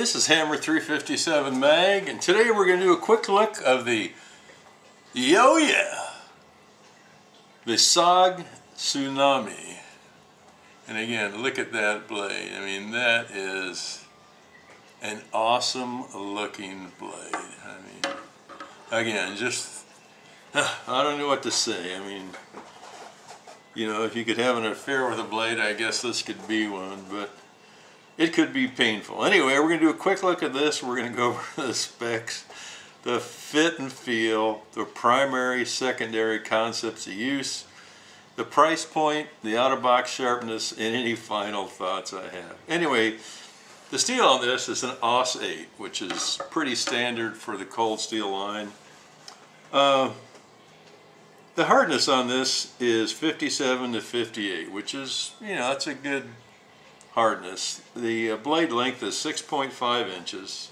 this is Hammer 357 Mag, and today we're going to do a quick look of the the SOG Tsumani. And again, look at that blade. I mean, that is an awesome looking blade. I mean, again, just, I don't know what to say. I mean, you know, if you could have an affair with a blade, I guess this could be one, but it could be painful. Anyway, we're going to do a quick look at this. We're going to go over the specs, the fit and feel, the primary, secondary concepts of use, the price point, the out-of-box sharpness, and any final thoughts I have. Anyway, the steel on this is an AUS 8, which is pretty standard for the cold steel line. The hardness on this is 57 to 58, which is, you know, that's a good hardness. The blade length is 6.5 inches,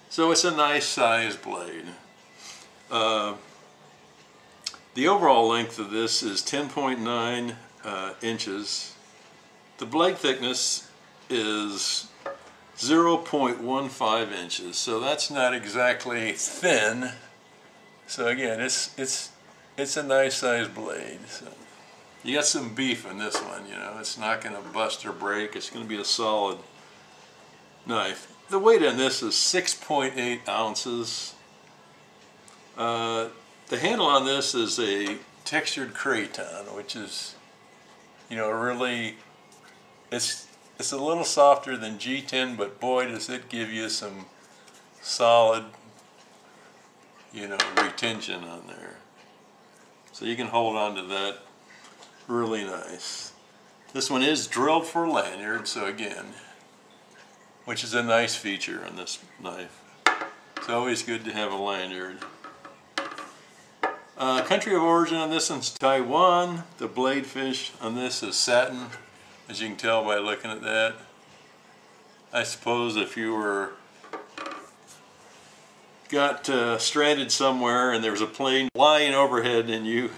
so it's a nice size blade. The overall length of this is 10.9 inches. The blade thickness is 0.15 inches, so that's not exactly thin. So again, it's a nice size blade. So you got some beef in this one, you know. It's not going to bust or break. It's going to be a solid knife. The weight on this is 6.8 ounces. The handle on this is a textured craton, which is, you know, really, it's a little softer than G10, but boy, does it give you some solid, you know, retention on there. So you can hold on to that really nice. This one is drilled for lanyard, so again, which is a nice feature on this knife. It's always good to have a lanyard. Country of origin on this one's Taiwan. The blade finish on this is satin, as you can tell by looking at that. I suppose if you were got stranded somewhere and there was a plane flying overhead and you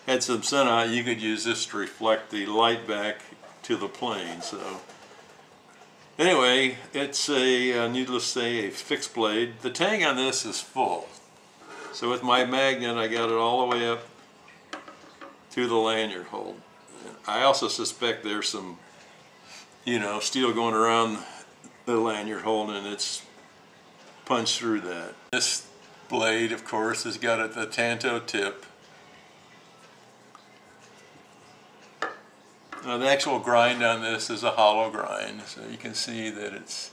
had some sun out, you could use this to reflect the light back to the plane. So anyway, it's a, needless to say, a fixed blade. The tang on this is full. So with my magnet, I got it all the way up to the lanyard hold. I also suspect there's some, you know, steel going around the lanyard hold, and it's punched through that. This blade, of course, has got the tanto tip. Now, the actual grind on this is a hollow grind, so you can see that it's,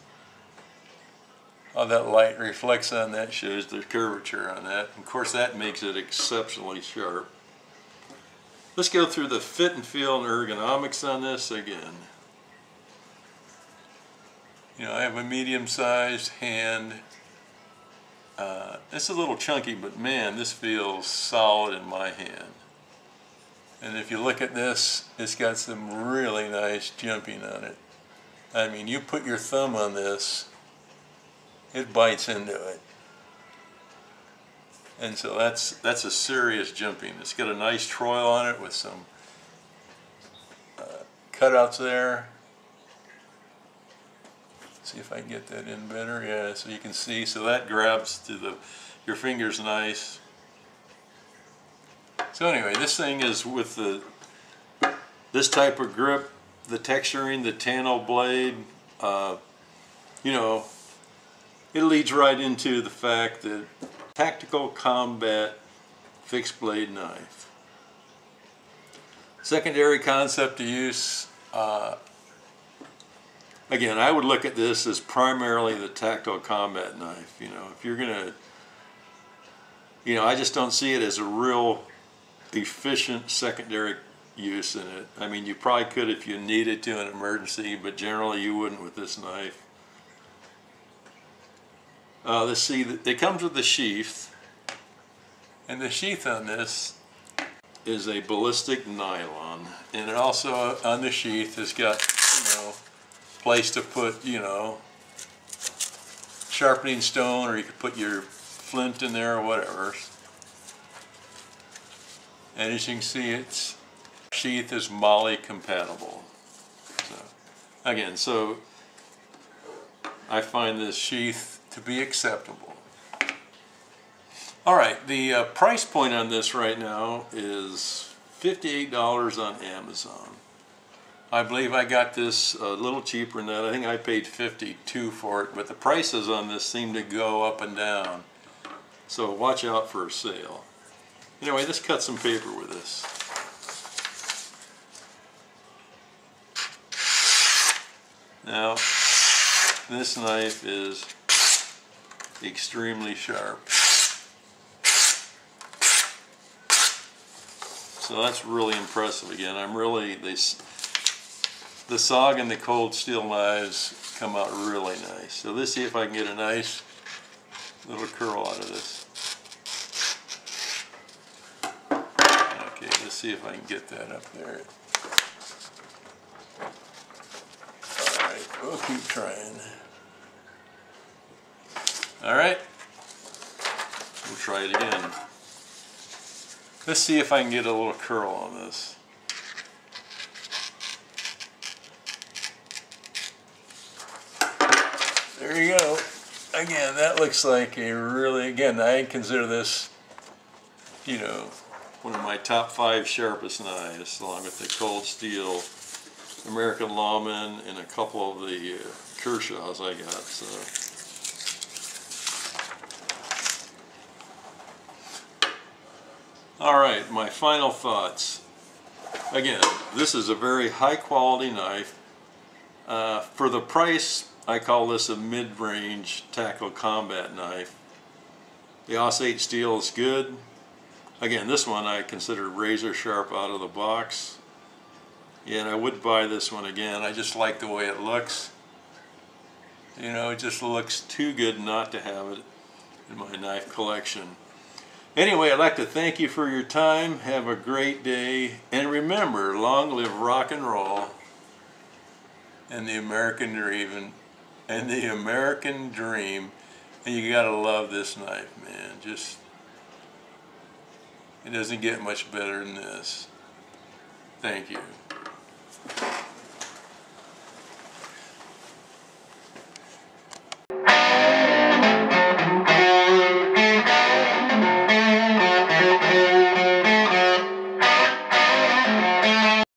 how that light reflects on that shows the curvature on that. Of course, that makes it exceptionally sharp. Let's go through the fit and feel and ergonomics on this again. You know, I have a medium-sized hand. It's a little chunky, but man, this feels solid in my hand. And if you look at this, it's got some really nice jumping on it. I mean, you put your thumb on this, it bites into it. And so that's a serious jumping. It's got a nice troil on it with some cutouts there. See if I can get that in better. Yeah, so you can see, so that grabs to your fingers nice. So anyway, this thing is with this type of grip, the texturing, the Tano blade, you know, it leads right into the fact that tactical combat fixed blade knife. Secondary concept of use, again, I would look at this as primarily the tactical combat knife. You know, if you're gonna, you know, I just don't see it as a real efficient secondary use in it. I mean, you probably could if you needed to in an emergency, but generally you wouldn't with this knife. Let's see, it comes with the sheath, and the sheath on this is a ballistic nylon, and it also on the sheath has got, you know, place to put, you know, sharpening stone, or you could put your flint in there or whatever. And as you can see, its sheath is MOLLE compatible. So again, so I find this sheath to be acceptable. All right, the price point on this right now is $58 on Amazon. I believe I got this a little cheaper than that. I think I paid $52 for it, but the prices on this seem to go up and down. So watch out for a sale. Anyway, let's cut some paper with this. Now, this knife is extremely sharp. So that's really impressive again. The SOG and the cold steel knives come out really nice. So let's see if I can get a nice little curl out of this. Okay, let's see if I can get that up there. Alright, we'll keep trying. Alright, we'll try it again. Let's see if I can get a little curl on this. There you go. Again, that looks like a really, again, I consider this, you know, one of my top 5 sharpest knives, along with the cold steel American Lawman and a couple of the Kershaws I got. So. Alright, my final thoughts. Again, this is a very high quality knife. For the price, I call this a mid-range tactical combat knife. The Osage steel is good. Again, this one I consider razor sharp out of the box. And I would buy this one again. I just like the way it looks. You know, it just looks too good not to have it in my knife collection. Anyway, I'd like to thank you for your time. Have a great day. And remember, long live rock and roll and the American dream. And you gotta love this knife, man. Just, it doesn't get much better than this. Thank you.